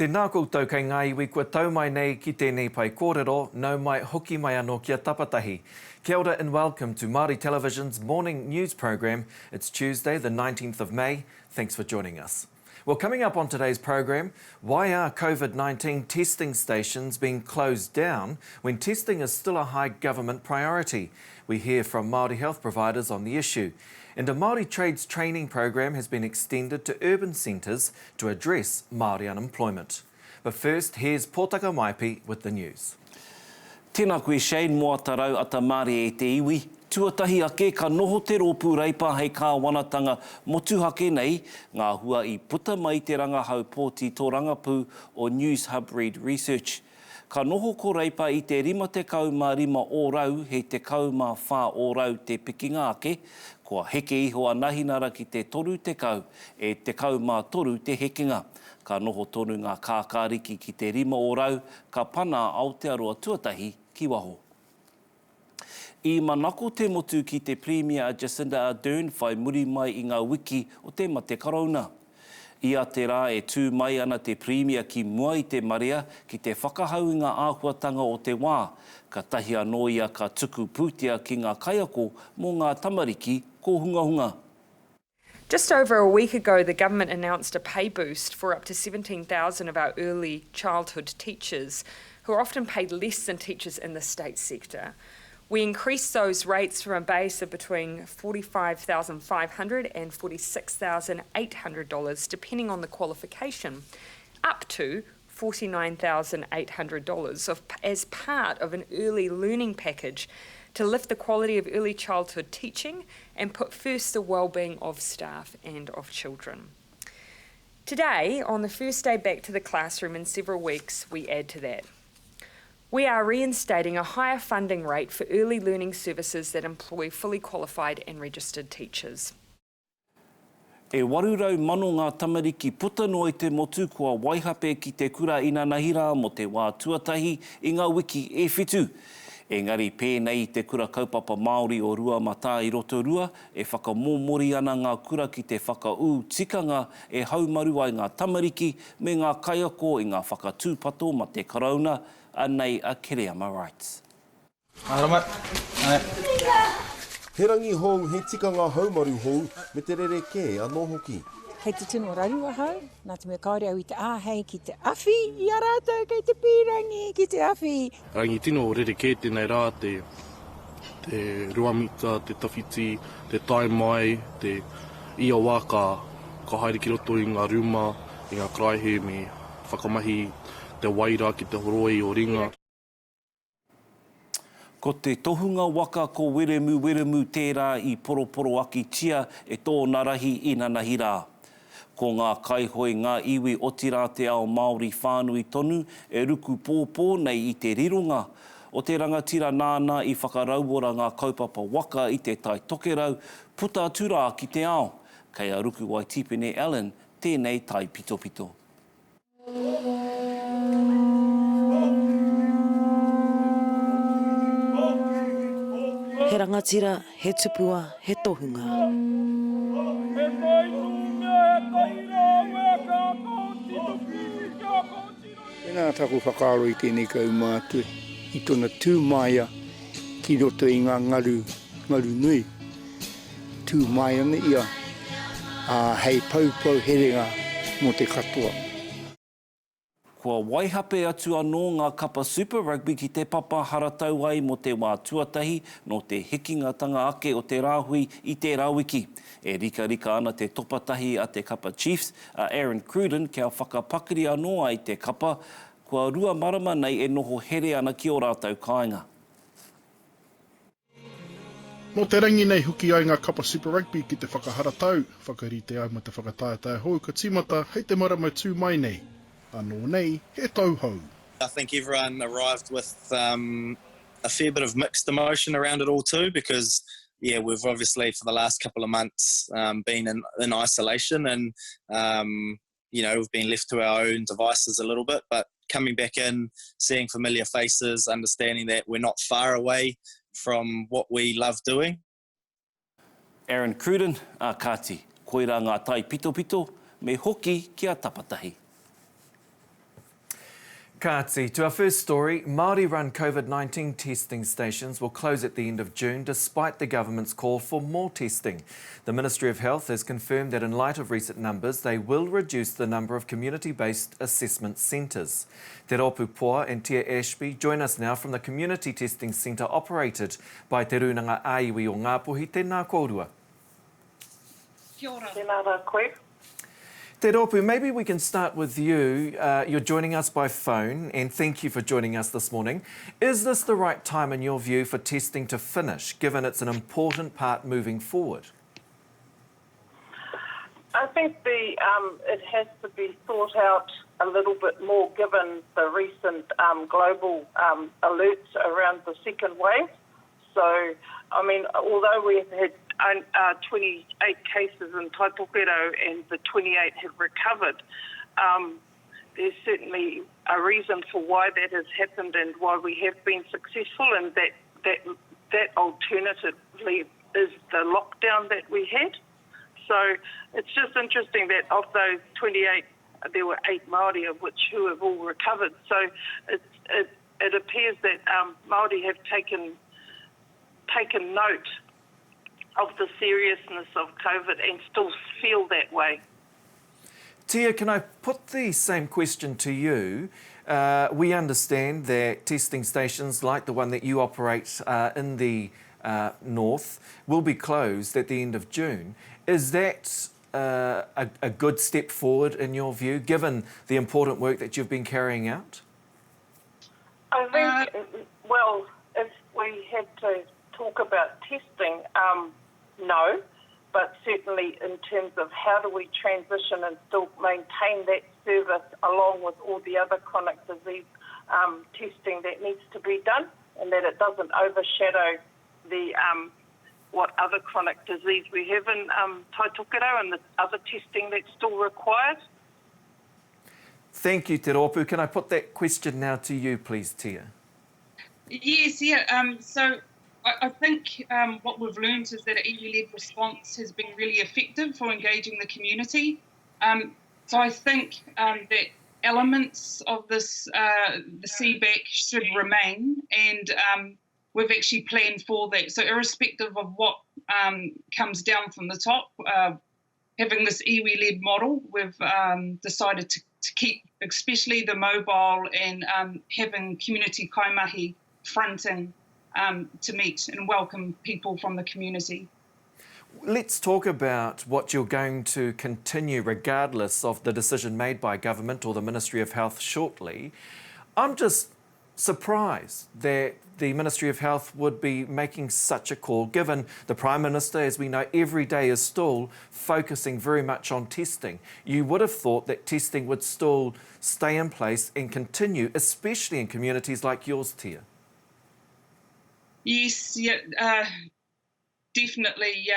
Tēnā koutou kei ngā iwi kua tau mai nei ki tēnei pai korero, nau mai hoki mai anō kia Tapatahi. Kia ora and welcome to Māori Television's morning news program. It's Tuesday, the 19th of May. Thanks for joining us. Well, coming up on today's program, why are COVID-19 testing stations being closed down when testing is still a high government priority? We hear from Māori health providers on the issue. And a Māori trades training program has been extended to urban centres to address Māori unemployment. But first, here's Pōtaka Maipi with the news. Tēnā koe Shane moa tarau ata Māori e te iwi. Tuatahi ake ka noho te rōpū reipa hei kāwanatanga motuhake nei ngā hua I puta mai te rangahau pōti tō rangapū o News Hub Read Research. Ka noho ko reipa I te 55 ōrau he te 14 ōrau te pikinga ake, kua heke iho anahinara ki te toru te kau e te 13 te hekinga. Ka noho tonu ngā kākāriki ki te 5 ōrau, ka pana Aotearoa tuatahi ki waho. I manako te motu ki te Premier Jacinda Ardern whai muri mai I ngā wiki o te mate karauna. Ia te rā e tū mai ana te Premier ki mua I te marea ki te whakahaunga āhuatanga o te wā. Ka tahi anō ia ka tuku pūtea ki ngā kaiako mō ngā tamariki ko hunga hunga. Just over a week ago, the government announced a pay boost for up to 17,000 of our early childhood teachers, who are often paid less than teachers in the state sector. We increased those rates from a base of between $45,500 and $46,800, depending on the qualification, up to $49,800 as part of an early learning package to lift the quality of early childhood teaching and put first the well-being of staff and of children. Today, on the first day back to the classroom in several weeks, we add to that. We are reinstating a higher funding rate for early learning services that employ fully qualified and registered teachers. E warurau mano ngā tamariki puta no I te motu kua waihape ki te kura ina nahira mo te wā tuatahi I ngā wiki e whitu. Engari pēnei te kura kaupapa Māori o rua mata I roto rua e whakamōmori ana ngā kura ki te whakau tikanga e haumaru ai ngā tamariki me ngā kaiako I ngā whakatūpato ma te karauna anei a kere ama rights. Aramat. He rangi hou, he tikanga haumaru hou, me te rere ke anō hoki. Hei te tino rarua hau, nā te mea kaore au I te āhei ki te awhi, I a rātou kei te pīrangi ki te awhi. Rangi tino o rere ke tēnei rā, te ruamita, te tawhiti, te tai mai, te ia waka, ka haere ki roto I ngā ruma, I ngā kraihe me whakamahi, te waira ki te horoi o ringa. Ko te tohunga waka ko weremu tērā I poroporo aki tia e tō narahi I nanahi rā. Ko ngā kaihoi ngā iwi otira te ao Māori whānui tonu e ruku pōpō nei I te rironga. O te rangatira nāna I whakarauora ngā kaupapa waka I te tai tokerau, puta atura ki te ao. Kei a ruku wai tipene Allen, tēnei tai pitopito. He rangatira, he tupua, he tohunga. Tēnā taku whakaaro I tēnei kaumātue, I tōna tūmaia ki roto I ngā ngaru nui. Tūmaia ne ia, hei paupau herenga mo te katoa. Kua waihape atu anō ngā kapa Super Rugby ki te papa haratau ai mo te wā tuatahi no te hikingatanga ake o te rāhui I te rawiki. E rika ana te topatahi a te kapa Chiefs, Aaron Cruden, kia whakapakiri anō ai te kapa, kua rua marama nei e noho here ana ki o rātau kāinga. Mō te rangi nei huki ai ngā kapa Super Rugby ki te whakaharatau, whakarite ai ma te whakataetai hou ka timata, hei te marama tū mai nei. Anō nei, he tauhou. I think everyone arrived with a fair bit of mixed emotion around it all too, because we've obviously for the last couple of months been in isolation and we've been left to our own devices a little bit, but coming back in, seeing familiar faces, understanding that we're not far away from what we love doing. Aaron Cruden, kāti, koira ngā tai pito, me hoki kia Tapatahi. Kāti, to our first story, Māori-run COVID-19 testing stations will close at the end of June despite the government's call for more testing. The Ministry of Health has confirmed that in light of recent numbers, they will reduce the number of community-based assessment centres. Te Rōpūpoa and Tia Ashby join us now from the Community Testing Centre operated by Te Runanga Aiwi o Ngāpuhi. Tēnā kōrua. Kia ora. Tēnā rā koe. Te Rōpū, maybe we can start with you. You're joining us by phone, and thank you for joining us this morning. Is this the right time, in your view, for testing to finish, given it's an important part moving forward? I think it has to be thought out a little bit more, given the recent global alerts around the second wave. So, I mean, although we've had 28 cases in Tapatahi and the 28 have recovered, there's certainly a reason for why that has happened and why we have been successful, and that alternatively is the lockdown that we had. So it's just interesting that of those 28, there were 8 Māori, of which who have all recovered. So it appears that Māori have taken note of the seriousness of COVID and still feel that way. Tia, can I put the same question to you? We understand that testing stations like the one that you operate in the north will be closed at the end of June. Is that a good step forward in your view, given the important work that you've been carrying out? I think, well, if we had to talk about testing, no, but certainly in terms of how do we transition and still maintain that service along with all the other chronic disease testing that needs to be done, and that it doesn't overshadow the what other chronic disease we have in Taitokero and the other testing that's still required. Thank you, Te Rōpū. Can I put that question now to you, please, Tia? Yes, yeah. So I think what we've learned is that an iwi-led response has been really effective for engaging the community. So I think that elements of this, the CBAC should remain, and we've actually planned for that. So irrespective of what comes down from the top, having this iwi-led model, we've decided to keep, especially the mobile and having community kaimahi fronting to meet and welcome people from the community. Let's talk about what you're going to continue regardless of the decision made by government or the Ministry of Health shortly. I'm just surprised that the Ministry of Health would be making such a call, given the Prime Minister, as we know, every day is still focusing very much on testing. You would have thought that testing would still stay in place and continue, especially in communities like yours, Tia. Yes, yeah, definitely.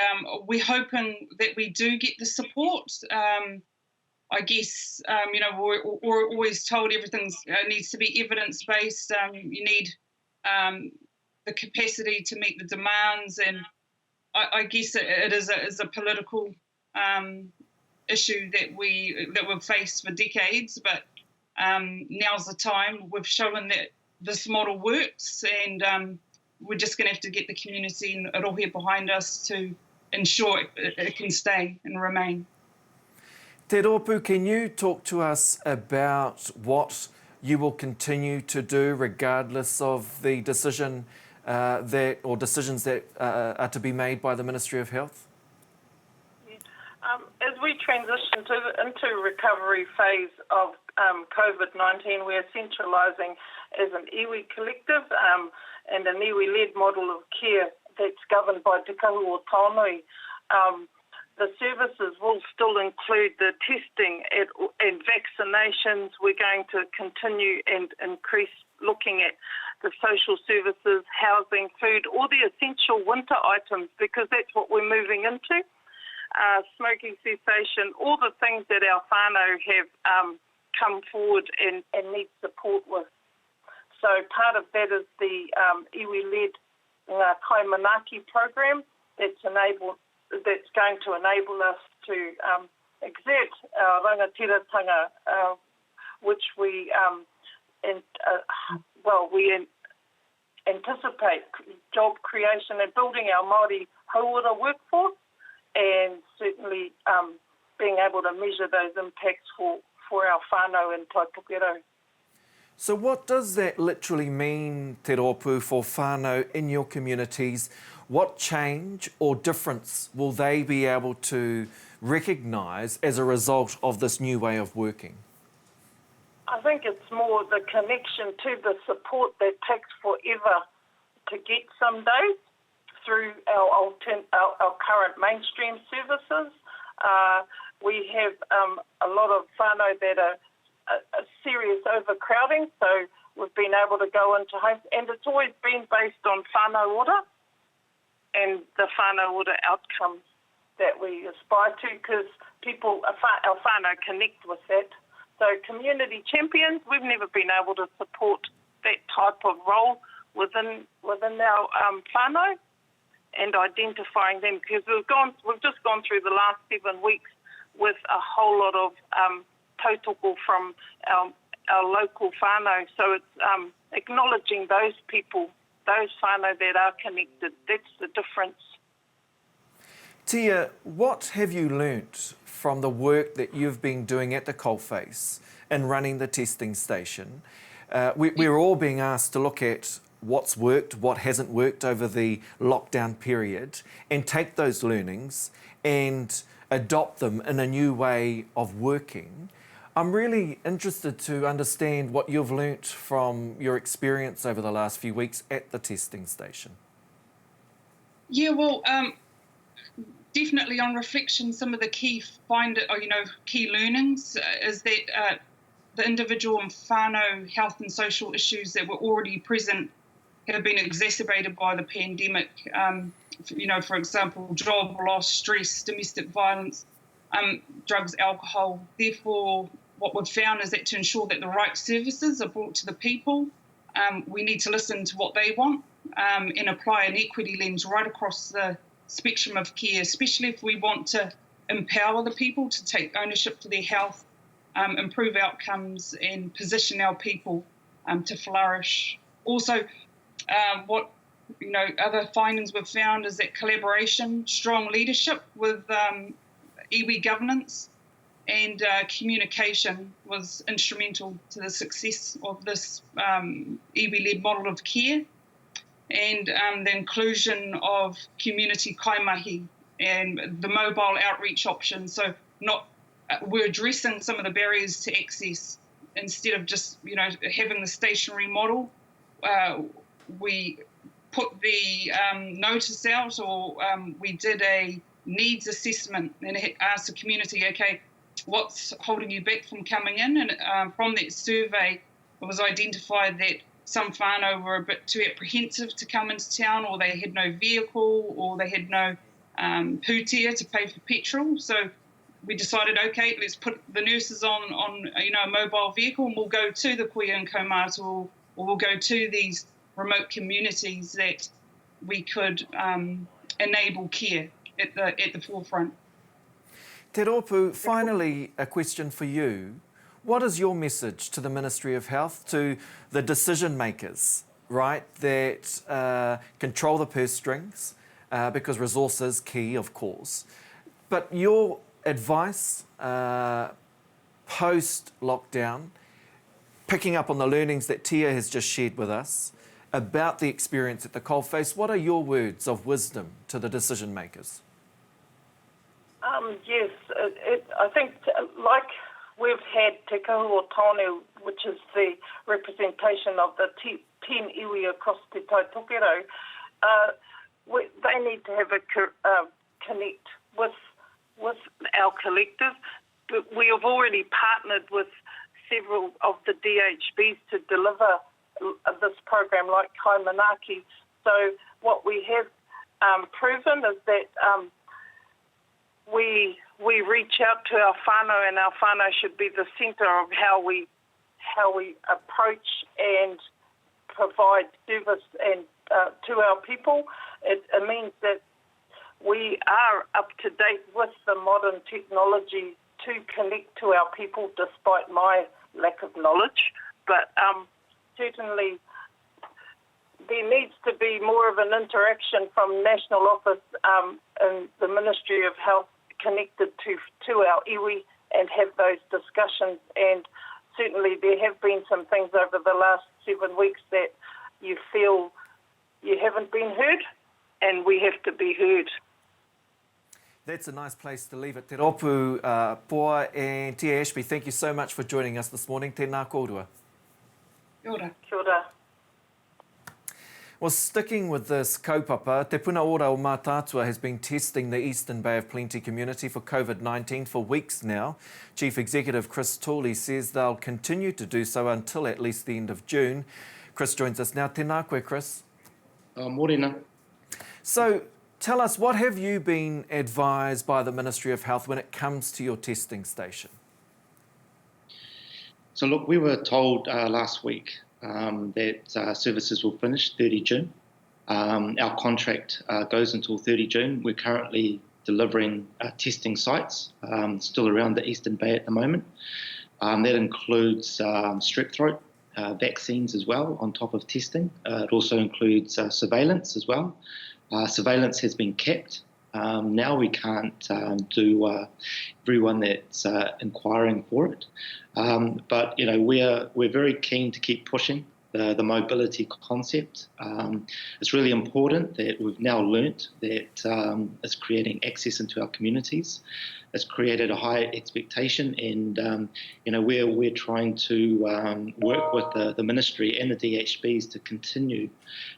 We're hoping that we do get the support. I guess, you know, we're always told everything needs to be evidence-based. You need the capacity to meet the demands, and I guess it is a political issue that we've faced for decades. But now's the time. We've shown that this model works, and we're just going to have to get the community and rohe behind us to ensure it can stay and remain. Te Rōpū, can you talk to us about what you will continue to do regardless of the decision decisions that are to be made by the Ministry of Health? As we transition into recovery phase of COVID-19, we are centralising as an iwi collective and an iwi-led model of care that's governed by Te Kahu o Taonui. The services will still include the testing and vaccinations. We're going to continue and increase looking at the social services, housing, food, all the essential winter items, because that's what we're moving into. Smoking cessation, all the things that our whānau have come forward and need support with. So part of that is the iwi-led Kaimanaki program that's going to enable us to exert our rangatiratanga, which we anticipate job creation and building our Māori hauora workforce, and certainly being able to measure those impacts for our whānau and Tai Pukero. So what does that literally mean, Te Rōpū, for whānau in your communities? What change or difference will they be able to recognise as a result of this new way of working? I think it's more the connection to the support that takes forever to get some days through our current mainstream services. We have a lot of whānau that are a serious overcrowding, so we've been able to go into homes, and it's always been based on whānau ora and the whānau ora outcomes that we aspire to, because our whānau connect with that. So community champions, we've never been able to support that type of role within our whānau and identifying them, because we've just gone through the last 7 weeks with a whole lot of tautoko from our local whānau. So it's acknowledging those people, those whānau that are connected. That's the difference. Tia, what have you learnt from the work that you've been doing at the coalface in running the testing station? We're all being asked to look at what's worked, what hasn't worked over the lockdown period, and take those learnings and adopt them in a new way of working. I'm really interested to understand what you've learnt from your experience over the last few weeks at the testing station. Yeah, well, definitely on reflection, some of the key learnings is that the individual and whānau health and social issues that were already present have been exacerbated by the pandemic. For example, job loss, stress, domestic violence, drugs, alcohol. Therefore, what we've found is that to ensure that the right services are brought to the people, we need to listen to what they want and apply an equity lens right across the spectrum of care, especially if we want to empower the people to take ownership for their health, improve outcomes and position our people to flourish. Also, other findings we've found is that collaboration, strong leadership with iwi governance and communication was instrumental to the success of this iwi-led model of care, and the inclusion of community kaimahi and the mobile outreach options. So we're addressing some of the barriers to access instead of just having the stationary model. We put the notice out, or we did a needs assessment and asked the community, okay, what's holding you back from coming in? And from that survey, it was identified that some whānau were a bit too apprehensive to come into town, or they had no vehicle, or they had no pūtea to pay for petrol. So we decided, okay, let's put the nurses on a mobile vehicle, and we'll go to the kiia and Mātua, or we'll go to these remote communities that we could enable care at the forefront. Te Rōpū, finally, a question for you. What is your message to the Ministry of Health, to the decision makers, right, that control the purse strings, because resource is key, of course, but your advice post-lockdown, picking up on the learnings that Tia has just shared with us about the experience at the coalface, what are your words of wisdom to the decision makers? Yes, I think like we've had Te Kahua Tāne, which is the representation of the 10 iwi across Te Taitokero, they need to have a connect with our collective. We have already partnered with several of the DHBs to deliver this program like Kai Manaki. So what we have proven is that we reach out to our whānau, and our whānau should be the centre of how we approach and provide service and to our people. It means that we are up to date with the modern technology to connect to our people, despite my lack of knowledge. but certainly there needs to be more of an interaction from national office and the Ministry of Health connected to our iwi and have those discussions. And certainly there have been some things over the last 7 weeks that you feel you haven't been heard, and we have to be heard. That's a nice place to leave it. Te ropu Poa and Tia Ashby, thank you so much for joining us this morning. Tēnā kōrua. Kia ora. Kia ora. Well, sticking with this kaupapa, Te Puna Ora o Mataatua has been testing the Eastern Bay of Plenty community for COVID-19 for weeks now. Chief Executive Chris Tooley says they'll continue to do so until at least the end of June. Chris joins us now. Tēnā koe, Chris. Morena. So, tell us, what have you been advised by the Ministry of Health when it comes to your testing station? So look, we were told last week that services will finish 30 June. Our contract goes until 30 June. We're currently delivering testing sites still around the Eastern Bay at the moment. That includes strep throat vaccines as well on top of testing. It also includes surveillance as well. Surveillance has been kept. Now we can't do everyone that's inquiring for it. But you know, we're very keen to keep pushing the mobility concept. It's really important that we've now learnt that it's creating access into our communities. It's created a high expectation, and you know, we're trying to work with the ministry and the DHBs to continue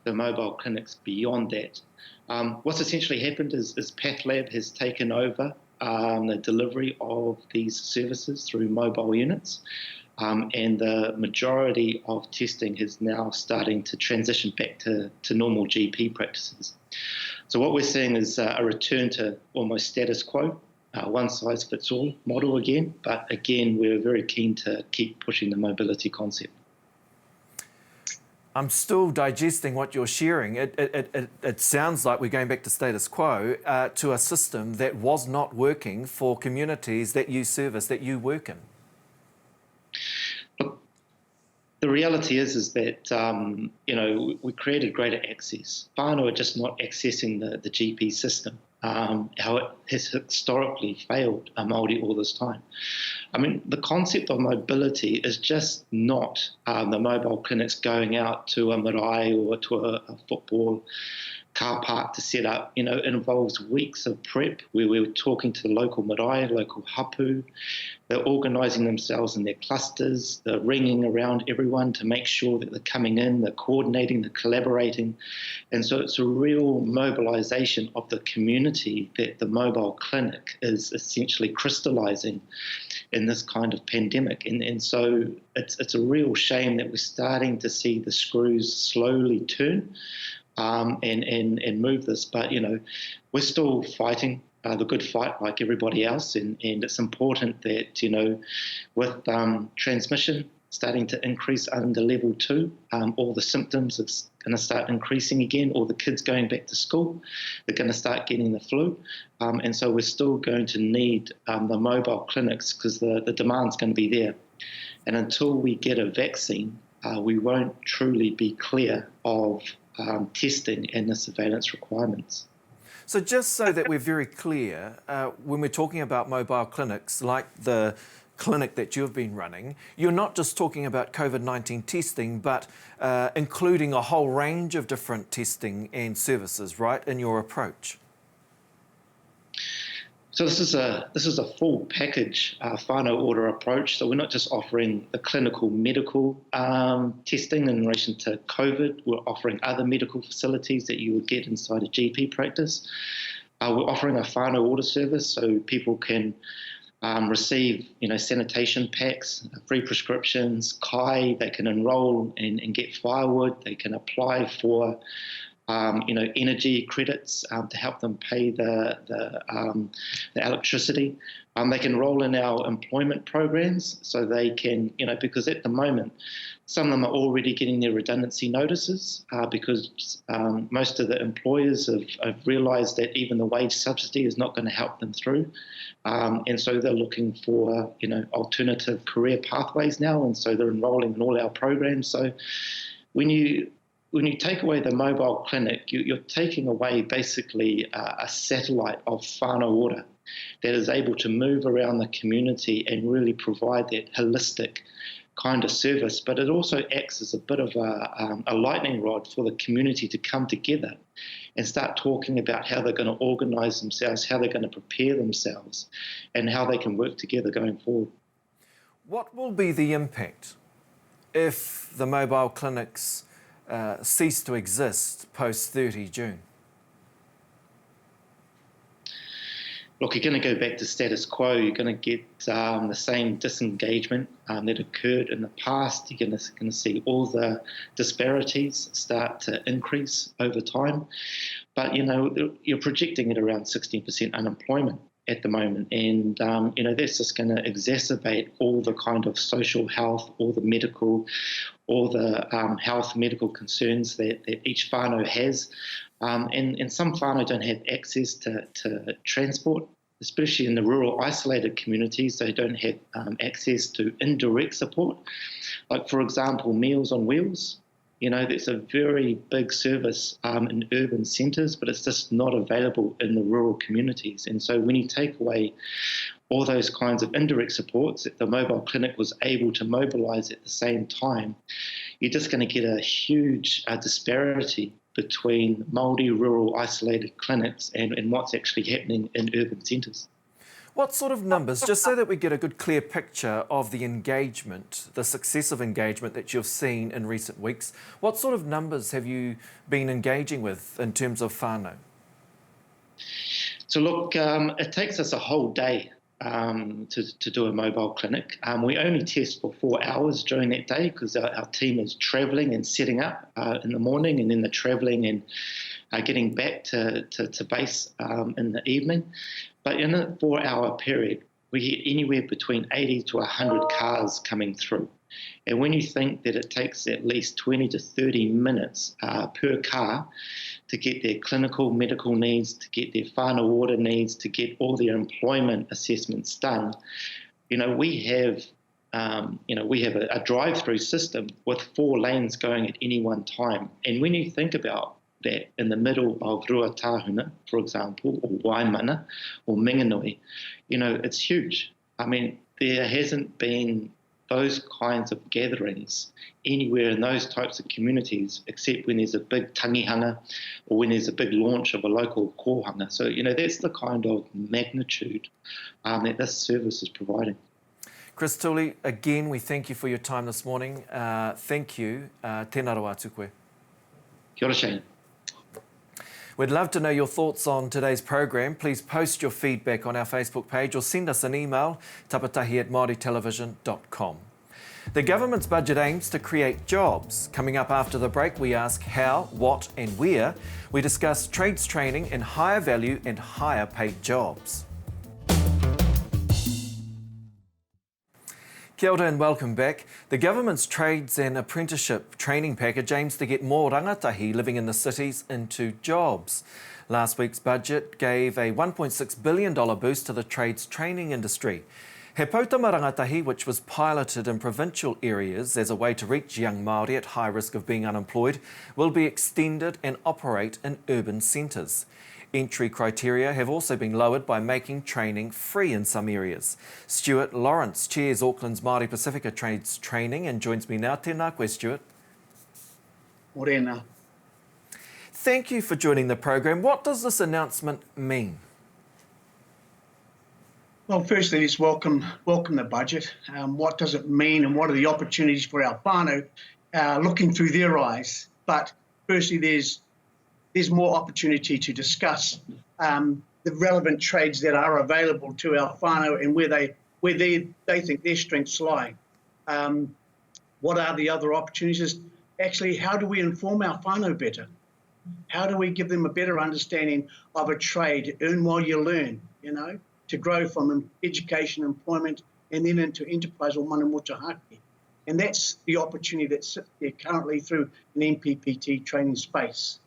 the mobile clinics beyond that. What's essentially happened is PathLab has taken over the delivery of these services through mobile units, and the majority of testing is now starting to transition back to normal GP practices. So what we're seeing is a return to almost status quo, one-size-fits-all model again, but again, we're very keen to keep pushing the mobility concept. I'm still digesting what you're sharing. It sounds like we're going back to status quo, to a system that was not working for communities that you service, that you work in. Look, the reality is that you know, we created greater access. Whānau are just not accessing the GP system. How it has historically failed Māori all this time. I mean, the concept of mobility is just not the mobile clinics going out to a marae or to a football car park to set up. You know, it involves weeks of prep where we're talking to the local marae, local hapu. They're organising themselves in their clusters. They're ringing around everyone to make sure that they're coming in, they're coordinating, they're collaborating. And so it's a real mobilisation of the community that the mobile clinic is essentially crystallising in this kind of pandemic. And so it's a real shame that we're starting to see the screws slowly turn and move this. But, you know, we're still fighting the good fight like everybody else. And it's important that, you know, with transmission starting to increase under level 2, all the symptoms are going to start increasing again, all the kids going back to school, they're going to start getting the flu. And so we're still going to need the mobile clinics because the demand's going to be there. And until we get a vaccine, we won't truly be clear of testing and the surveillance requirements. So just so that we're very clear, when we're talking about mobile clinics like the clinic that you've been running, you're not just talking about COVID-19 testing, but including a whole range of different testing and services, right, in your approach? So this is a full package whānau order approach. So we're not just offering the clinical medical testing in relation to COVID. We're offering other medical facilities that you would get inside a GP practice. We're offering a whānau order service so people can receive, you know, sanitation packs, free prescriptions, kai. They can enrol and get firewood. They can apply for energy credits to help them pay the electricity. They can roll in our employment programs so they can, because at the moment, some of them are already getting their redundancy notices because most of the employers have realised that even the wage subsidy is not going to help them through. And so they're looking for, alternative career pathways now, and so they're enrolling in all our programs. So when you take away the mobile clinic, you're taking away basically a satellite of whānau ora that is able to move around the community and really provide that holistic kind of service. But it also acts as a bit of a lightning rod for the community to come together and start talking about how they're going to organise themselves, how they're going to prepare themselves, and how they can work together going forward. What will be the impact if the mobile clinics cease to exist post 30 June? Look, you're going to go back to status quo. You're going to get the same disengagement that occurred in the past. You're going to see all the disparities start to increase over time. But, you're projecting at around 16% unemployment at the moment. And, that's just going to exacerbate all the kind of social health, all the medical, all the health medical concerns that each whānau has. And some whānau don't have access to transport, especially in the rural isolated communities. They don't have access to indirect support. Like, for example, Meals on Wheels. That's a very big service in urban centres, but it's just not available in the rural communities. And so when you take away all those kinds of indirect supports that the mobile clinic was able to mobilise at the same time, you're just going to get a huge disparity between Māori rural isolated clinics and what's actually happening in urban centres. What sort of numbers, just so that we get a good clear picture of the engagement, the success of engagement that you've seen in recent weeks, what sort of numbers have you been engaging with in terms of whānau? So look, it takes us a whole day to do a mobile clinic. We only test for 4 hours during that day because our team is travelling and setting up in the morning, and then they're travelling and getting back to base in the evening. But in a 4-hour period, we get anywhere between 80 to 100 cars coming through. And when you think that it takes at least 20 to 30 minutes per car to get their clinical medical needs, to get their whānau ora needs, to get all their employment assessments done, we have a drive-through system with 4 lanes going at any one time. And when you think about that in the middle of Ruatahuna, for example, or Waimana, or Minganui, it's huge. I mean, there hasn't been those kinds of gatherings anywhere in those types of communities except when there's a big tangihanga or when there's a big launch of a local kohanga. So, that's the kind of magnitude that this service is providing. Chris Tooley, again, we thank you for your time this morning. Thank you. Tēnā roa atu koe. Kia ora, Shane. We'd love to know your thoughts on today's program. Please post your feedback on our Facebook page or send us an email, tapatahi@maoritelevision.com. The government's budget aims to create jobs. Coming up after the break, we ask how, what and where. We discuss trades training in higher value and higher paid jobs. Kia ora and welcome back. The government's trades and apprenticeship training package aims to get more rangatahi living in the cities into jobs. Last week's budget gave a $1.6 billion boost to the trades training industry. He Pautama Rangatahi, which was piloted in provincial areas as a way to reach young Māori at high risk of being unemployed, will be extended and operate in urban centres. Entry criteria have also been lowered by making training free in some areas. Stuart Lawrence chairs Auckland's Māori Pasifika Trades Training and joins me now. Tēnā koe, Stuart. Morena. Thank you for joining the program. What does this announcement mean? Well, firstly, let's welcome the budget. What does it mean and what are the opportunities for our whānau looking through their eyes? But firstly, there's more opportunity to discuss the relevant trades that are available to our whānau and where they think their strengths lie. What are the other opportunities? Actually, how do we inform our whānau better? how do we give them a better understanding of a trade, earn while you learn, to grow from education, employment, and then into enterprise or mana motuhake. And that's the opportunity that sits there currently through an MPPT training space.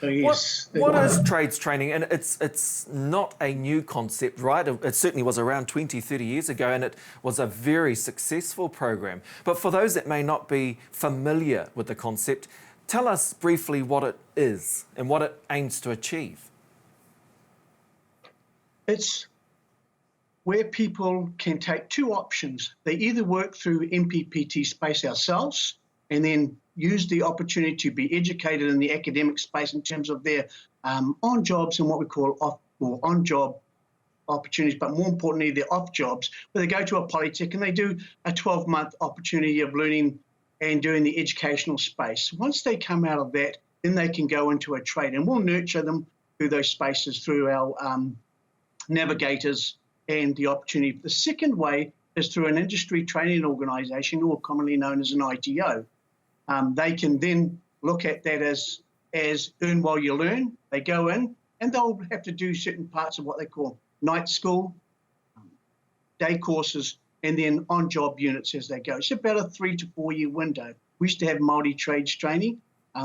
So yes. What is trades training? And it's not a new concept, right? It certainly was around 20, 30 years ago, and it was a very successful program. But for those that may not be familiar with the concept, tell us briefly what it is and what it aims to achieve. It's where people can take two options. They either work through MPPT space ourselves and then use the opportunity to be educated in the academic space in terms of their on-jobs and what we call off or on-job opportunities, but more importantly, their off-jobs, where they go to a polytech and they do a 12-month opportunity of learning and doing the educational space. Once they come out of that, then they can go into a trade, and we'll nurture them through those spaces through our navigators and the opportunity. The second way is through an industry training organisation, or commonly known as an ITO. They can then look at that as earn while you learn. They go in and they'll have to do certain parts of what they call night school, day courses, and then on-job units as they go. It's about a 3 to 4 year window. We used to have Māori trades training.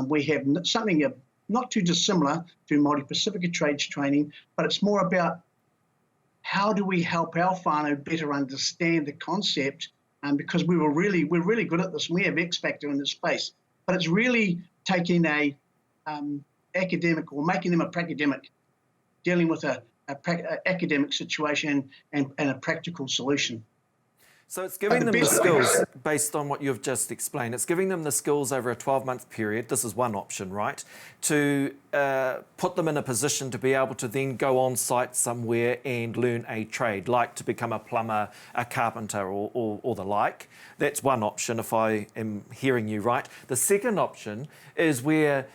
We have something not too dissimilar to Māori Pasifika trades training, but it's more about how do we help our whānau better understand the concept, because we're really good at this. We have X factor in this space, but it's really taking a academic or making them a pracademic, dealing with a academic situation and a practical solution. So it's giving them the skills based on what you've just explained. It's giving them the skills over a 12-month period. This is one option, right? To put them in a position to be able to then go on site somewhere and learn a trade, like to become a plumber, a carpenter or the like. That's one option if I am hearing you right. The second option is where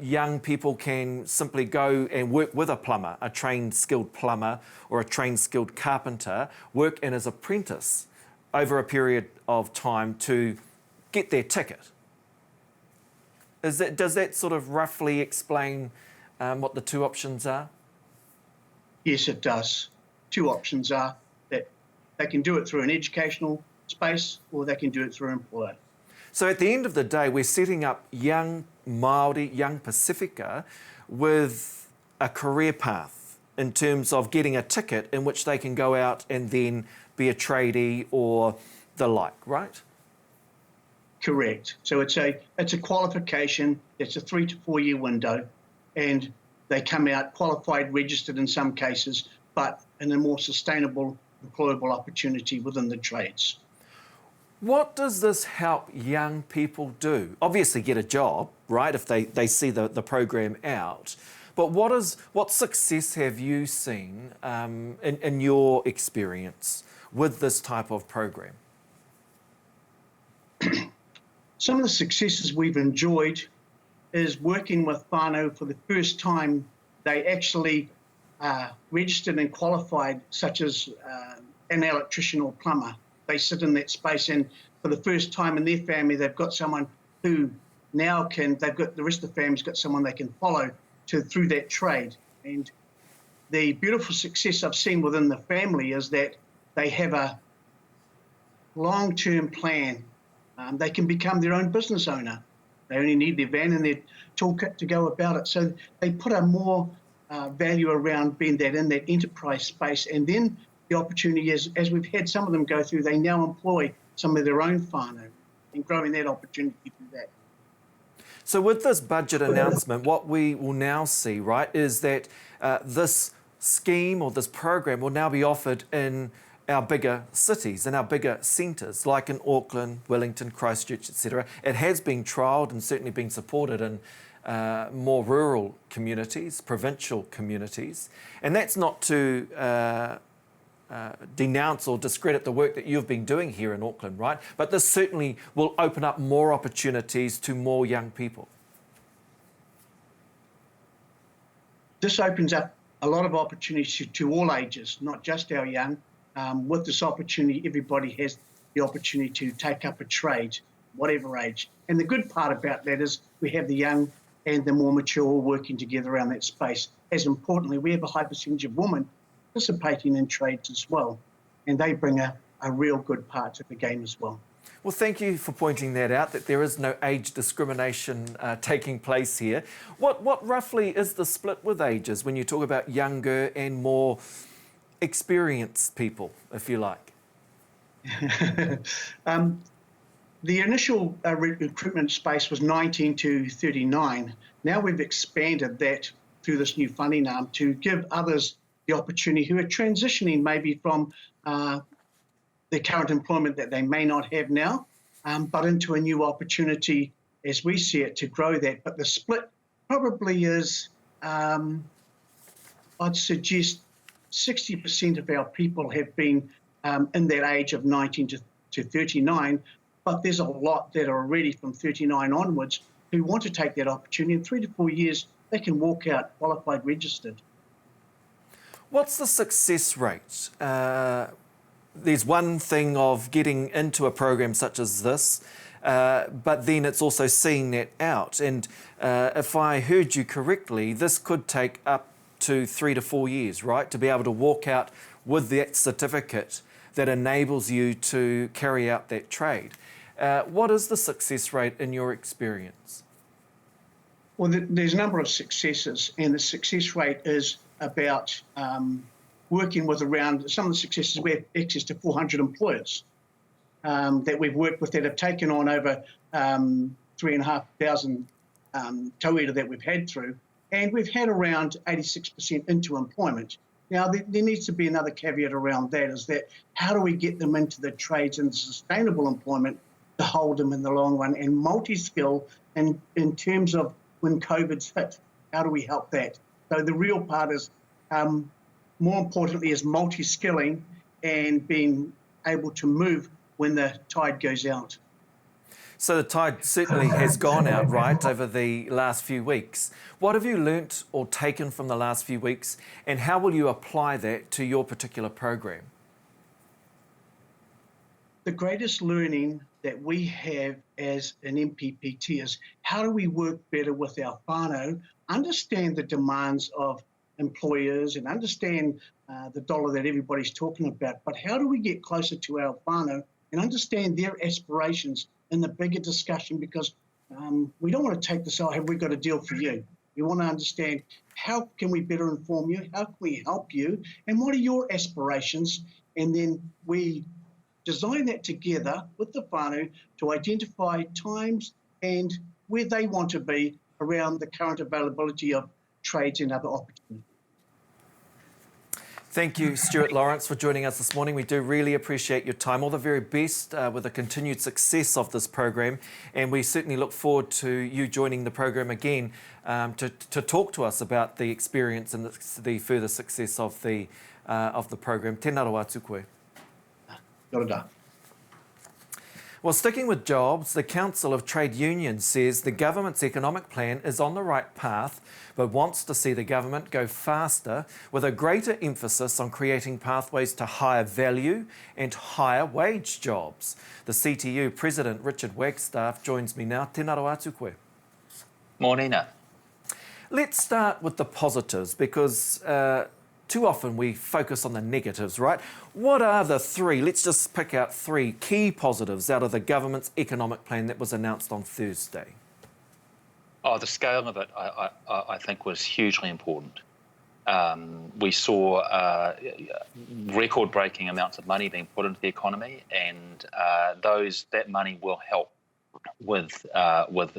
young people can simply go and work with a plumber, a trained skilled plumber or a trained skilled carpenter, work in as apprentice over a period of time to get their ticket. Does that sort of roughly explain what the two options are? Yes, it does. Two options are that they can do it through an educational space or they can do it through employer. So at the end of the day, we're setting up young Māori, young Pasifika with a career path in terms of getting a ticket in which they can go out and then be a tradie or the like, right? Correct. So it's a qualification. It's a 3 to 4 year window, and they come out qualified, registered in some cases, but in a more sustainable, employable opportunity within the trades. What does this help young people do? Obviously get a job, right, if they see the program out. But what success have you seen in your experience with this type of program? Some of the successes we've enjoyed is working with whānau for the first time. They actually registered and qualified, such as an electrician or plumber. They sit in that space, and for the first time in their family, they've got someone who now they've got the rest of the family's got someone they can follow through that trade. And the beautiful success I've seen within the family is that they have a long-term plan. They can become their own business owner. They only need their van and their toolkit to go about it. So they put a more value around being in that enterprise space, and then the opportunity is, as we've had some of them go through, they now employ some of their own whānau and growing that opportunity through that. So with this budget announcement, what we will now see, right, is that this scheme or this program will now be offered in our bigger cities, in our bigger centres, like in Auckland, Wellington, Christchurch, etc. It has been trialled and certainly been supported in more rural communities, provincial communities. And that's not to denounce or discredit the work that you've been doing here in Auckland, right? But this certainly will open up more opportunities to more young people. This opens up a lot of opportunities to all ages, not just our young. With this opportunity, everybody has the opportunity to take up a trade, whatever age. And the good part about that is we have the young and the more mature working together around that space. As importantly, we have a high percentage of women participating in trades as well, and they bring a real good part to the game as well. Well, thank you for pointing that out, that there is no age discrimination taking place here. What roughly is the split with ages when you talk about younger and more experienced people, if you like? The initial recruitment space was 19 to 39. Now we've expanded that through this new funding arm to give others the opportunity who are transitioning maybe from the current employment that they may not have now, but into a new opportunity as we see it to grow that. But the split probably is, I'd suggest 60% of our people have been in that age of 19 to 39, but there's a lot that are already from 39 onwards who want to take that opportunity. In 3 to 4 years, they can walk out qualified, registered. What's the success rate? There's one thing of getting into a program such as this, but then it's also seeing that out. And if I heard you correctly, this could take up to 3 to 4 years, right? To be able to walk out with that certificate that enables you to carry out that trade. What is the success rate in your experience? Well, there's a number of successes, and the success rate is about working with around, some of the successes we have access to 400 employers that we've worked with that have taken on over 3,500 tauira that we've had through, and we've had around 86% into employment. Now, there needs to be another caveat around that, is that how do we get them into the trades and sustainable employment to hold them in the long run, and multi-skill, and in terms of when COVID's hit, how do we help that? So the real part is, more importantly, is multi-skilling and being able to move when the tide goes out. So the tide certainly has gone out, right, over the last few weeks. What have you learnt or taken from the last few weeks, and how will you apply that to your particular program? The greatest learning that we have as an MPPT is how do we work better with our whānau, understand the demands of employers and understand the dollar that everybody's talking about, but how do we get closer to our whānau and understand their aspirations in the bigger discussion, because we don't want to take this, oh, have we got a deal for you? We want to understand how can we better inform you, how can we help you, and what are your aspirations, and then we design that together with the whānau to identify times and where they want to be around the current availability of trades and other opportunities. Thank you, Stuart Lawrence, for joining us this morning. We do really appreciate your time. All the very best with the continued success of this program, and we certainly look forward to you joining the program again to talk to us about the experience and the further success of the program. Tēnā roa atu koe. Well, sticking with jobs, the Council of Trade Unions says the government's economic plan is on the right path, but wants to see the government go faster with a greater emphasis on creating pathways to higher value and higher wage jobs. The CTU President Richard Wagstaff joins me now. Tēnā roa atu koe. Morena. Let's start with the positives, because too often we focus on the negatives, right? What are the three, let's just pick out three key positives out of the government's economic plan that was announced on Thursday? Oh, the scale of it, I think, was hugely important. We saw record-breaking amounts of money being put into the economy, and that money will help with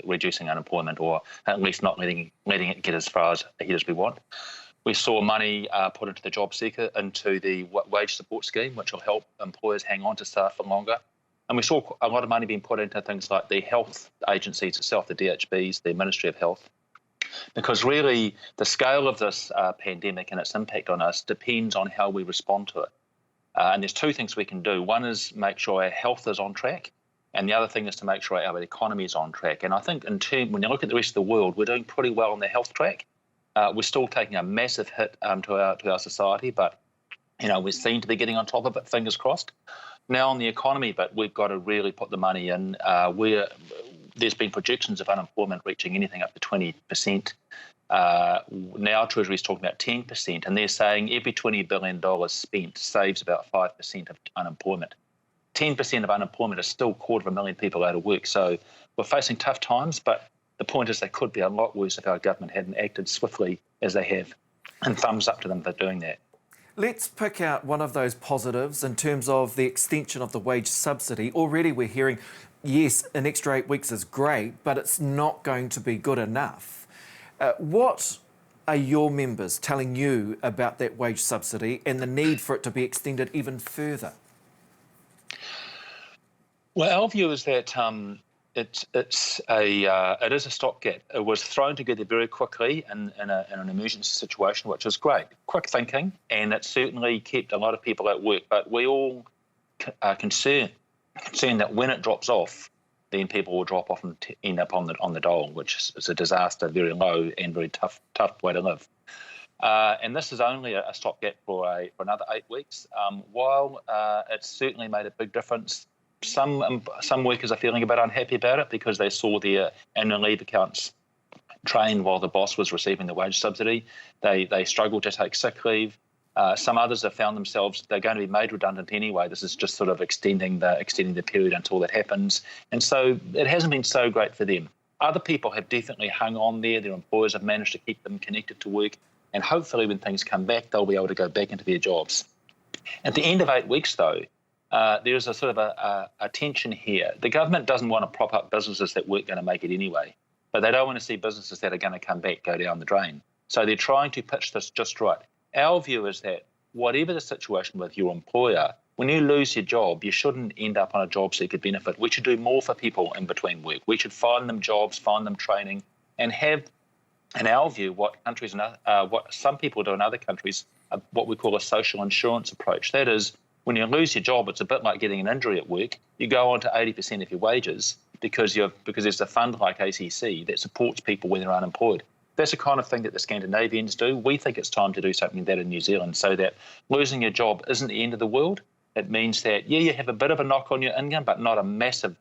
reducing unemployment, or at least not letting it get as far ahead as we want. We saw money put into the job seeker, into the wage support scheme, which will help employers hang on to staff for longer. And we saw a lot of money being put into things like the health agencies itself, the DHBs, the Ministry of Health, because really the scale of this pandemic and its impact on us depends on how we respond to it. And there's two things we can do. One is make sure our health is on track, and the other thing is to make sure our economy is on track. And I think when you look at the rest of the world, we're doing pretty well on the health track. We're still taking a massive hit to our society, but we seem to be getting on top of it, fingers crossed. Now on the economy, but we've got to really put the money in. there's been projections of unemployment reaching anything up to 20%. Now Treasury is talking about 10%, and they're saying every $20 billion spent saves about 5% of unemployment. 10% of unemployment is still 250,000 people out of work. So we're facing tough times, but the point is they could be a lot worse if our government hadn't acted swiftly as they have. And thumbs up to them for doing that. Let's pick out one of those positives in terms of the extension of the wage subsidy. Already we're hearing, yes, an extra 8 weeks is great, but it's not going to be good enough. What are your members telling you about that wage subsidy and the need for it to be extended even further? Well, our view is that it is a stopgap. It was thrown together very quickly in an emergency situation, which is great. Quick thinking, and it certainly kept a lot of people at work. But we all are concerned that when it drops off, then people will drop off and end up on the dole, which is a disaster, very low and very tough way to live. And this is only a stopgap for another 8 weeks. While it's certainly made a big difference, some workers are feeling a bit unhappy about it because they saw their annual leave accounts drained while the boss was receiving the wage subsidy. They struggled to take sick leave. Some others have found themselves, they're going to be made redundant anyway. This is just sort of extending the period until that happens. And so it hasn't been so great for them. Other people have definitely hung on there. Their employers have managed to keep them connected to work. And hopefully when things come back, they'll be able to go back into their jobs. At the end of 8 weeks, though, there's a sort of a tension here. The government doesn't want to prop up businesses that weren't going to make it anyway, but they don't want to see businesses that are going to come back go down the drain. So they're trying to pitch this just right. Our view is that whatever the situation with your employer, when you lose your job, you shouldn't end up on a job seeker benefit. We should do more for people in between work. We should find them jobs, find them training, and have, in our view, what some people do in other countries, what we call a social insurance approach. That is, when you lose your job, it's a bit like getting an injury at work. You go on to 80% of your wages because there's a fund like ACC that supports people when they're unemployed. That's the kind of thing that the Scandinavians do. We think it's time to do something like that in New Zealand so that losing your job isn't the end of the world. It means that, you have a bit of a knock on your income, but not a massive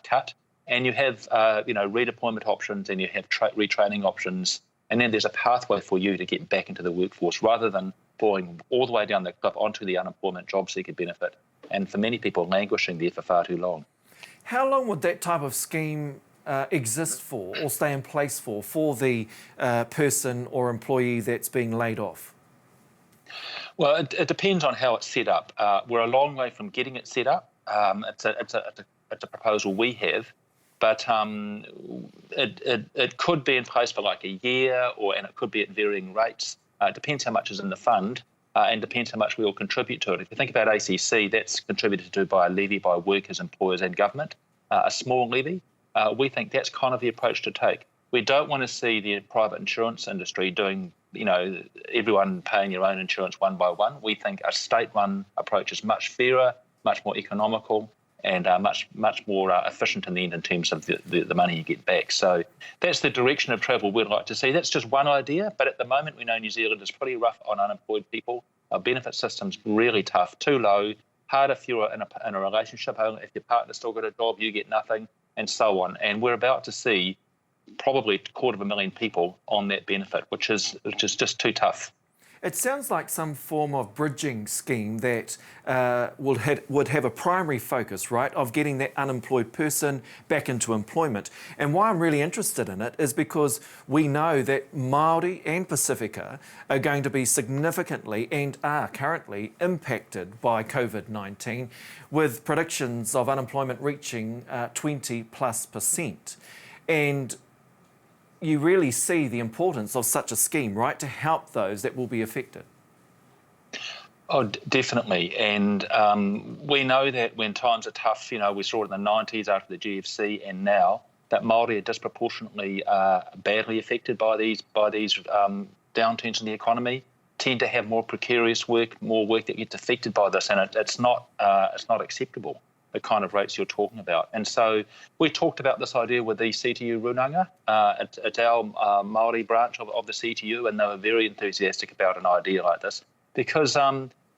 cut. And you have, redeployment options and you have retraining options. And then there's a pathway for you to get back into the workforce rather than falling all the way down the cliff onto the unemployment job seeker benefit. And for many people, languishing there for far too long. How long would that type of scheme exist for or stay in place for the person or employee that's being laid off? Well, it depends on how it's set up. We're a long way from getting it set up. It's a proposal we have, but it could be in place for like a year, and it could be at varying rates. It depends how much is in the fund, and depends how much we all contribute to it. If you think about ACC, that's contributed to by a levy by workers, employers and government, a small levy. We think that's kind of the approach to take. We don't want to see the private insurance industry doing, everyone paying your own insurance one by one. We think a state-run approach is much fairer, much more economical, and much more efficient in the end in terms of the money you get back. So that's the direction of travel we'd like to see. That's just one idea, but at the moment we know New Zealand is pretty rough on unemployed people. Our benefit system's really tough, too low, hard if you're in a relationship. If your partner's still got a job, you get nothing, and so on. And we're about to see probably 250,000 people on that benefit, which is just too tough. It sounds like some form of bridging scheme that would have a primary focus, right, of getting that unemployed person back into employment. And why I'm really interested in it is because we know that Māori and Pasifika are going to be significantly and are currently impacted by COVID-19, with predictions of unemployment reaching 20+%. And you really see the importance of such a scheme, right, to help those that will be affected. Oh, definitely. And we know that when times are tough, we saw it in the 90s after the GFC and now, that Māori are disproportionately badly affected by these downturns in the economy, tend to have more precarious work, more work that gets affected by this, and it's not acceptable, the kind of rates you're talking about. And so we talked about this idea with the CTU Runanga. It's our Māori branch of the CTU, and they were very enthusiastic about an idea like this because,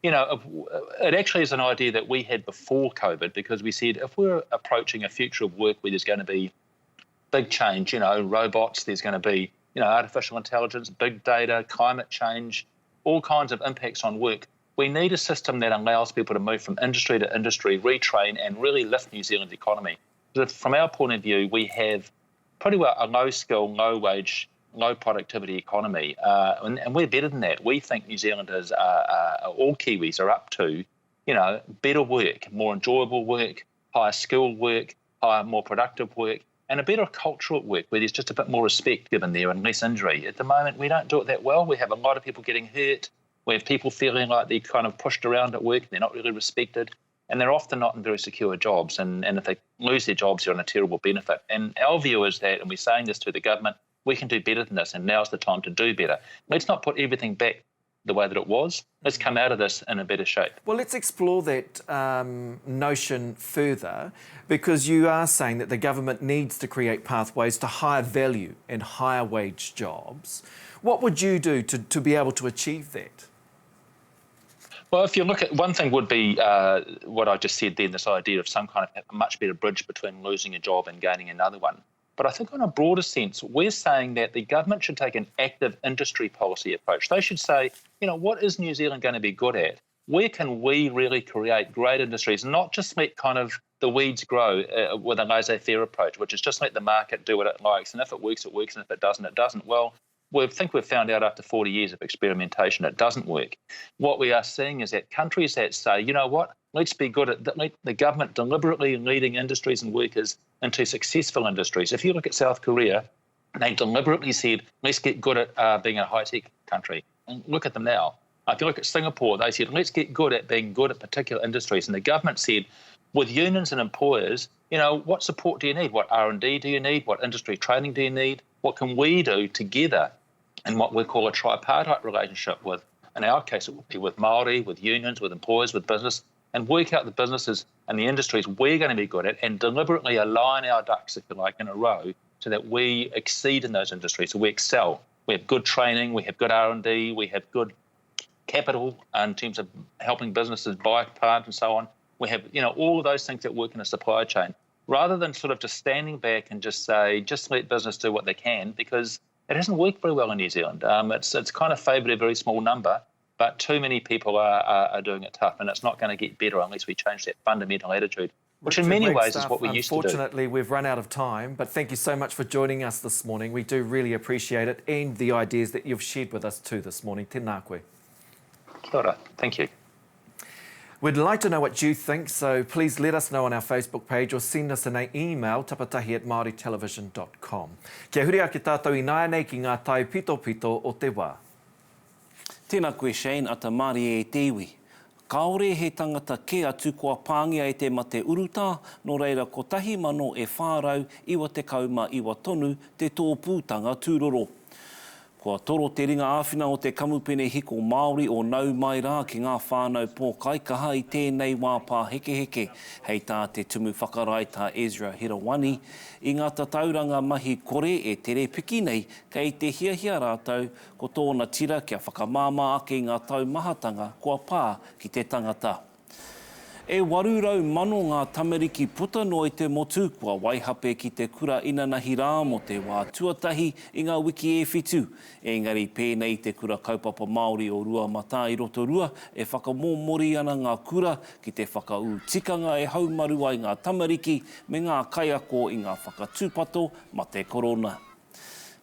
it actually is an idea that we had before COVID, because we said if we're approaching a future of work where there's going to be big change, robots, there's going to be, artificial intelligence, big data, climate change, all kinds of impacts on work. We need a system that allows people to move from industry to industry, retrain, and really lift New Zealand's economy. From our point of view, we have pretty well a low-skill, low-wage, low-productivity economy, and we're better than that. We think New Zealanders, all Kiwis, are up to, better work, more enjoyable work, higher skilled work, more productive work, and a better culture at work where there's just a bit more respect given there and less injury. At the moment, we don't do it that well. We have a lot of people getting hurt. We have people feeling like they're kind of pushed around at work, they're not really respected, and they're often not in very secure jobs. And if they lose their jobs, they're on a terrible benefit. And our view is that, and we're saying this to the government, we can do better than this, and now's the time to do better. Let's not put everything back the way that it was. Let's come out of this in a better shape. Well, let's explore that notion further, because you are saying that the government needs to create pathways to higher value and higher wage jobs. What would you do to be able to achieve that? Well, if you look at, one thing would be what I just said then, this idea of some kind of a much better bridge between losing a job and gaining another one. But I think on a broader sense, we're saying that the government should take an active industry policy approach. They should say, what is New Zealand going to be good at? Where can we really create great industries, not just let kind of the weeds grow with a laissez-faire approach, which is just let the market do what it likes. And if it works, it works. And if it doesn't, it doesn't. Well, we think we've found out after 40 years of experimentation, it doesn't work. What we are seeing is that countries that say, let's be good at the government deliberately leading industries and workers into successful industries. If you look at South Korea, they deliberately said, let's get good at being a high-tech country. And look at them now. If you look at Singapore, they said, let's get good at being good at particular industries. And the government said, with unions and employers, what support do you need? What R&D do you need? What industry training do you need? What can we do together in what we call a tripartite relationship with, in our case, it would be with Maori, with unions, with employers, with business, and work out the businesses and the industries we're going to be good at and deliberately align our ducks, if you like, in a row so that we exceed in those industries, so we excel. We have good training, we have good R&D, we have good capital in terms of helping businesses buy parts and so on. We have, all of those things that work in a supply chain, rather than sort of just standing back and just say, just let business do what they can, because it hasn't worked very well in New Zealand. It's kind of favoured a very small number, but too many people are doing it tough, and it's not going to get better unless we change that fundamental attitude, which in many ways is what we used to do. Unfortunately, we've run out of time, but thank you so much for joining us this morning. We do really appreciate it, and the ideas that you've shared with us too this morning. Tēnā koe. Kia ora. Thank you. We'd like to know what you think, so please let us know on our Facebook page or send us an email, tapatahi@maoritelevision.com. Kia huri a ki tātou ināia nei ki ngā tai pito pito o te wā. Tēnā koe Shane ata Māori e te iwi. Kāore he tangata ke atu kua pāngia e te mate uruta, no reira ko tahi mano e whārau iwa te kauma iwa tonu te tōpūtanga tūroro. Kua toro te ringa āwhina o te kamupene hiko Māori o nau mai rā ki ngā whānau pōkai kaha i tēnei wā pā heke heke. Hei tā te tumu whakaraita Ezra Hirawani, i ngā tatauranga mahi kore e tere piki nei, kei te hiahia rātou ko tōna tira kia whakamāma ake i ngā taumahatanga kua pā ki te tangata. E warurau mano ngā tamariki puta no i te motu kua waihape ki te kura inanahi rā mo te wā tuatahi i ngā wiki e whitu. Engari pēnei te kura kaupapa Māori o rua mata i roto rua e whakamōmori ana ngā kura ki te whakau tikanga e haumaru ai ngā tamariki me ngā kaiako i ngā whakatūpato ma te korona.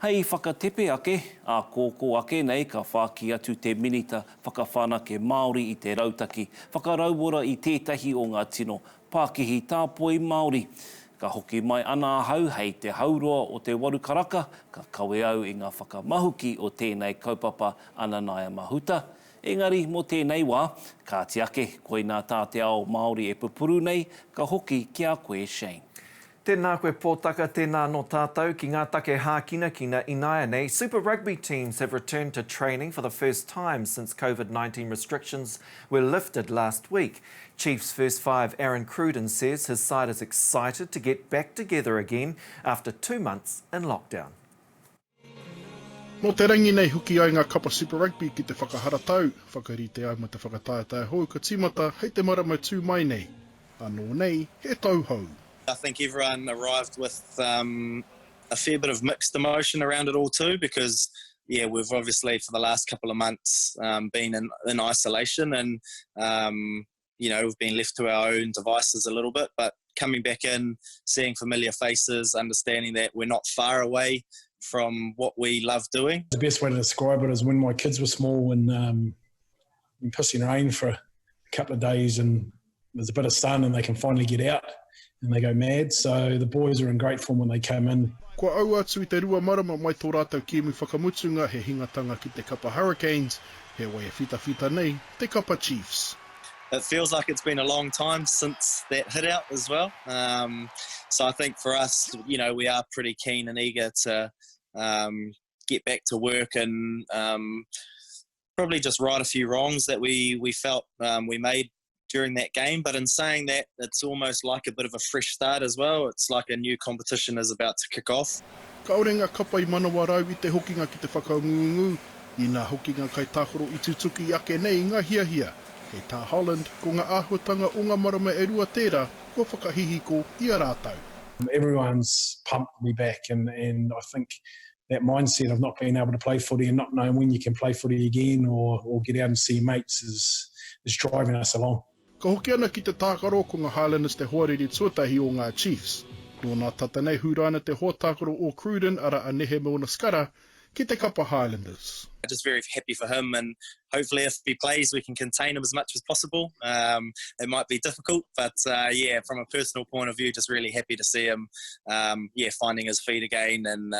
Hei whakatepe ake, a kōkō ake nei ka whāki atu te minita whakawhanake Māori i te rautaki, whakarauora i tētahi o ngā tino Pākihi tāpoi Māori. Ka hoki mai ana hau hei te hauroa o te waru karaka, ka kawe au i ngā whakamahuki o tēnei kaupapa Ananaia Mahuta. Engari, mo tēnei wā, ka te ake koe nā tāte ao Māori e pupuru nei, ka hoki ki a koe Shane. Tēnā koe pōtaka, tēnā no tātou ki ngā take hākina ināia nei. Super Rugby teams have returned to training for the first time since COVID-19 restrictions were lifted last week. Chiefs first five Aaron Cruden says his side is excited to get back together again after 2 months in lockdown. Mō te rangi nei huki ai ngā kapa Super Rugby ki te whakaharatau, whakarite au ma te whakataetae ka tīmata, hei te marama tū mai nei. Anō nei, he tauhou. I think everyone arrived with a fair bit of mixed emotion around it all too, because yeah, we've obviously for the last couple of months been in isolation, and we've been left to our own devices a little bit, but coming back in, seeing familiar faces, understanding that we're not far away from what we love doing. The best way to describe it is when my kids were small and been pissing rain for a couple of days and there's a bit of sun and they can finally get out and they go mad. So the boys are in great form when they come in. Kua au atu I te rua marama mai tō rātou kiemi whakamutunga he hingatanga ki te kapa Hurricanes, he wai e whita nei, te kapa Chiefs. It feels like it's been a long time since that hit out as well. So I think for us, we are pretty keen and eager to get back to work and probably just right a few wrongs that we felt we made during that game. But in saying that, it's almost like a bit of a fresh start as well. It's like a new competition is about to kick off. Ka orenga kapa I manawa rau I te hokinga ki te whakaungungu, I ngā hokinga kai tākoro I tutuki ake nei ngā hia. Kei tā Holland, ko ngā āhuatanga o ngā marama e rua tērā, ko whakahihi ko ia rātou. Everyone's pumped to be back and I think that mindset of not being able to play footy and not knowing when you can play footy again or get out and see your mates is driving us along. Ka hoki ana ki te tākaro ko ngā Highlanders te hoariri tuatahi o ngā Chiefs. Nō nā tata nei hurana te hoa tākaro o Cruden ara a nehe mo na skara ki te kapa Highlanders. Just very happy for him, and hopefully if he plays we can contain him as much as possible. It might be difficult, but from a personal point of view, just really happy to see him finding his feet again and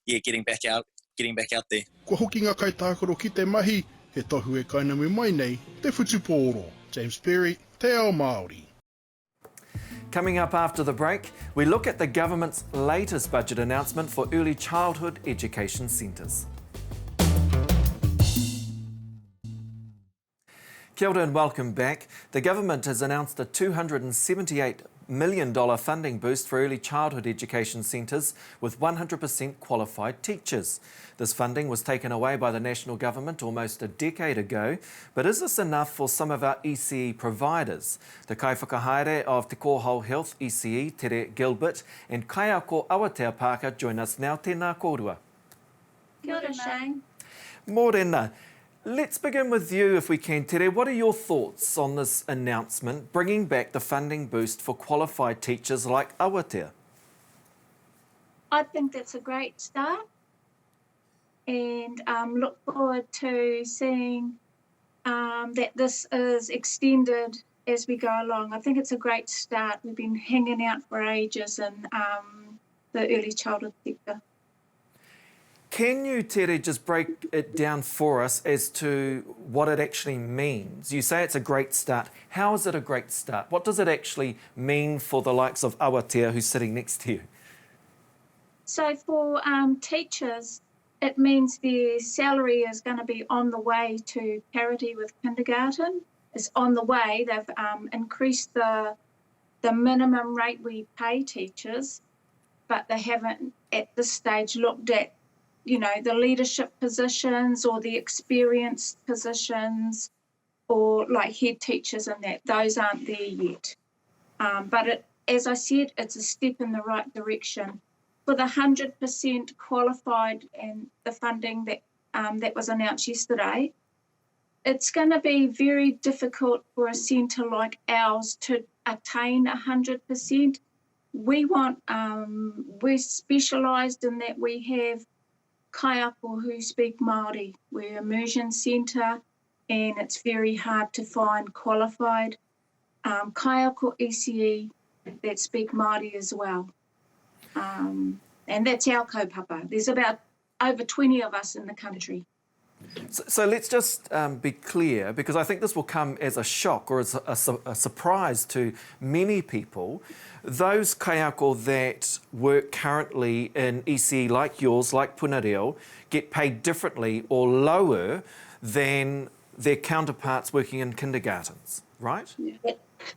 getting back out there. Ko hokinga kai tākaro ki te mahi, he tohu e kainami mai nei, te whutupōro. James Perry, Te Ao Māori. Coming up after the break, we look at the government's latest budget announcement for early childhood education centres. Kia ora and welcome back. The government has announced a $278 million funding boost for early childhood education centres with 100% qualified teachers. This funding was taken away by the national government almost a decade ago, but is this enough for some of our ECE providers? The kai whakahaere of Te Kōhau Health ECE, Tere Gilbert, and Kaiako Awatea Parker join us now. Tēnā kōrua. Kia ora, Shane. Mōrena. Let's begin with you if we can, Tere. What are your thoughts on this announcement bringing back the funding boost for qualified teachers like Awatea? I think that's a great start and look forward to seeing that this is extended as we go along. I think it's a great start. We've been hanging out for ages in the early childhood sector. Can you, Tere, just break it down for us as to what it actually means? You say it's a great start. How is it a great start? What does it actually mean for the likes of Awatea, who's sitting next to you? So for teachers, it means their salary is going to be on the way to parity with kindergarten. It's on the way. They've increased the minimum rate we pay teachers, but they haven't at this stage looked at the leadership positions or the experienced positions or like head teachers and that. Those aren't there yet. But as I said, it's a step in the right direction. For the 100% qualified and the funding that was announced yesterday, it's going to be very difficult for a centre like ours to attain 100%. We're specialised in that we have kaiako who speak Māori. We're an immersion centre and it's very hard to find qualified kaiako ECE that speak Māori as well. And that's our kaupapa. There's about over 20 of us in the country. So let's just be clear, because I think this will come as a shock or as a surprise to many people. Those kaiako that work currently in ECE like yours, like Puna Ora, get paid differently or lower than their counterparts working in kindergartens, right? Yeah,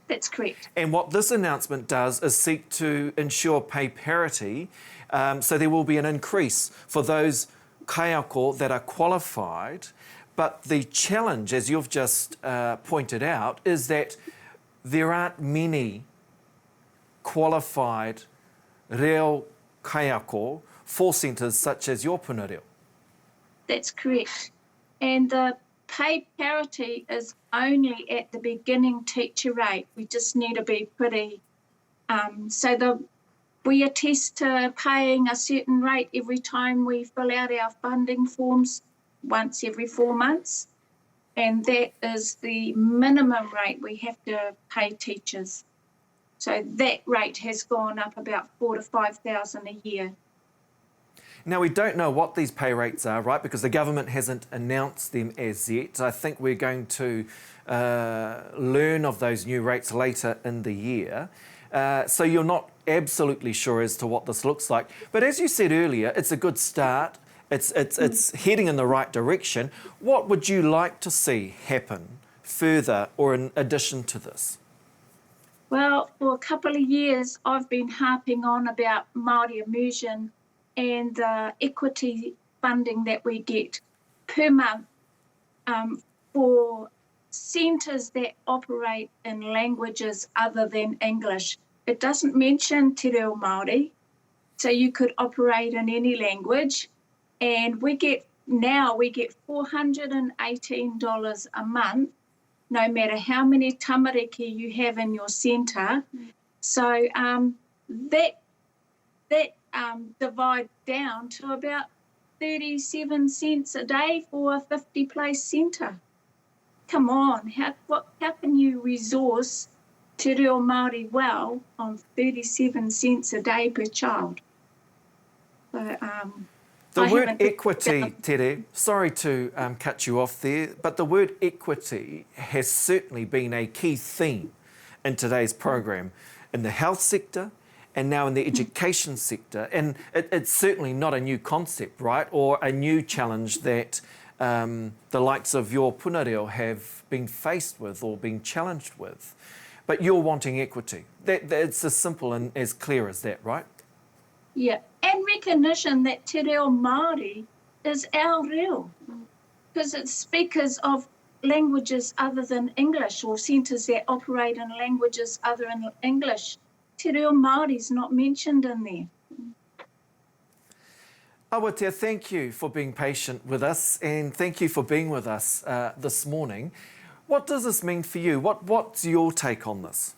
that's correct. And what this announcement does is seek to ensure pay parity, so there will be an increase for those kaiako that are qualified. But the challenge, as you've just pointed out, is that there aren't many qualified reo kaiako for centres such as your puna reo. That's correct. And the pay parity is only at the beginning teacher rate. We just need to be pretty. We attest to paying a certain rate every time we fill out our funding forms once every 4 months. And that is the minimum rate we have to pay teachers. So that rate has gone up about 4,000 to 5,000 a year. Now, we don't know what these pay rates are, right, because the government hasn't announced them as yet. I think we're going to learn of those new rates later in the year. So you're not absolutely sure as to what this looks like. But as you said earlier, it's a good start. It's heading in the right direction. What would you like to see happen further or in addition to this? Well, for a couple of years, I've been harping on about Māori immersion and the equity funding that we get per month for centres that operate in languages other than English. It doesn't mention Te Reo Māori, so you could operate in any language. And we get $418 a month, no matter how many tamariki you have in your centre. So that divide down to about 37 cents a day for a 50-place centre. Come on, how can you resource Te Reo Māori well on 37 cents a day per child? So, the word equity, Tere, sorry to cut you off there, but the word equity has certainly been a key theme in today's program in the health sector and now in the education sector. And it's certainly not a new concept, right, or a new challenge that the likes of your puna reo have been faced with or been challenged with. But you're wanting equity. It's as simple and as clear as that, right? Yeah, and recognition that Te Reo Māori is our reo, because it's speakers of languages other than English or centres that operate in languages other than English. Te Reo Māori is not mentioned in there. Awatea, thank you for being patient with us and thank you for being with us this morning. What does this mean for you? What's your take on this?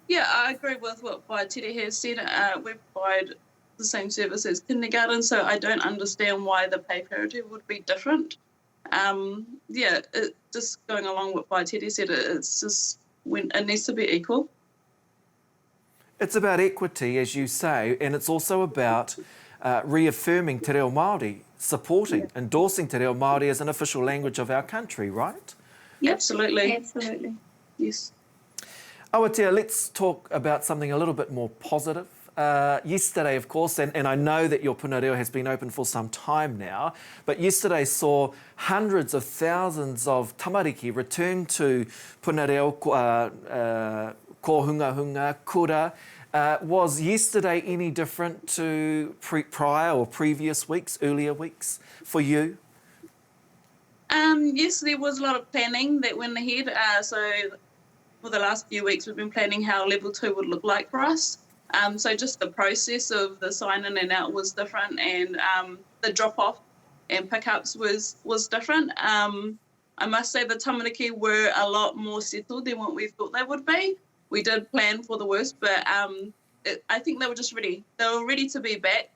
Yeah, I agree with what Tere has said. We provide the same service as kindergarten, so I don't understand why the pay parity would be different. Just going along with what Tere said, it's just when it needs to be equal. It's about equity, as you say, and it's also about reaffirming Te Reo Māori, supporting, endorsing Te Reo Māori as an official language of our country, right? Yep. Absolutely. Absolutely. Yes. Awatea, let's talk about something a little bit more positive. Yesterday, of course, and I know that your puna reo has been open for some time now, but yesterday saw hundreds of thousands of tamariki return to puna reo, ko hunga hunga, kura. Was yesterday any different to prior or previous weeks, earlier weeks for you? Yes, there was a lot of planning that went ahead. So for the last few weeks, we've been planning how level 2 would look like for us. So just the process of the sign in and out was different, and the drop off and pickups was different. I must say the tamariki were a lot more settled than what we thought they would be. We did plan for the worst, but I think they were just ready. They were ready to be back,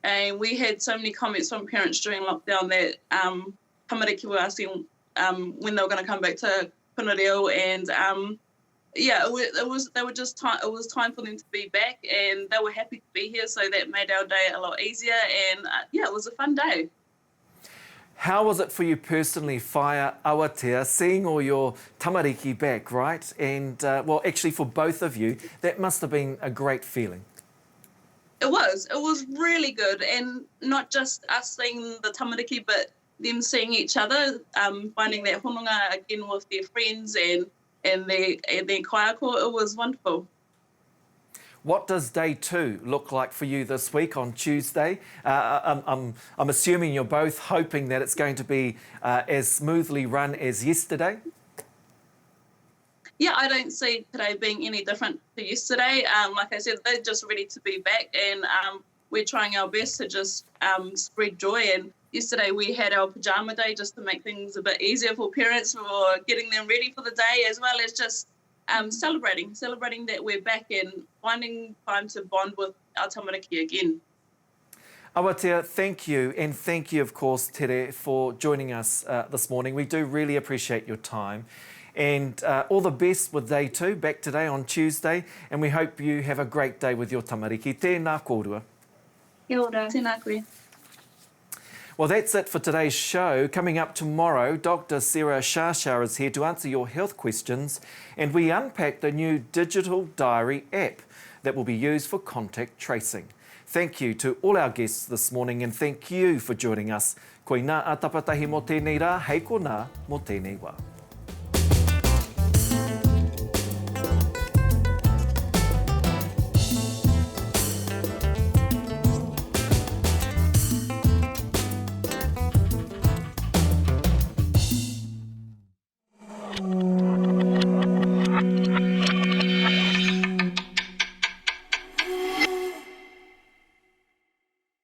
and we had so many comments from parents during lockdown that tamariki were asking when they were going to come back to puna reo, and it was time for them to be back, and they were happy to be here, so that made our day a lot easier, and it was a fun day. How was it for you personally, Whaia Awatea, seeing all your tamariki back, right? And, actually for both of you, that must have been a great feeling. It was really good, and not just us seeing the tamariki, but them seeing each other, finding that hononga again with their friends and their kaiako. It was wonderful. What does day 2 look like for you this week on Tuesday? I'm assuming you're both hoping that it's going to be as smoothly run as yesterday. Yeah, I don't see today being any different to yesterday. Like I said, they're just ready to be back, and we're trying our best to just spread joy. And yesterday we had our pajama day just to make things a bit easier for parents for getting them ready for the day, as well as just celebrating that we're back and finding time to bond with our tamariki again. Awatea, thank you, and thank you, of course, Tere, for joining us this morning. We do really appreciate your time. And all the best with day 2, back today on Tuesday, and we hope you have a great day with your tamariki. Tēnā kōrua. Kia ora. Tēnā koe. Well, that's it for today's show. Coming up tomorrow, Dr. Sarah Shasha is here to answer your health questions, and we unpack the new digital diary app that will be used for contact tracing. Thank you to all our guests this morning, and thank you for joining us. Koe nā a tapatahi mo tēnei rā, hei ko nā mo tēnei wā.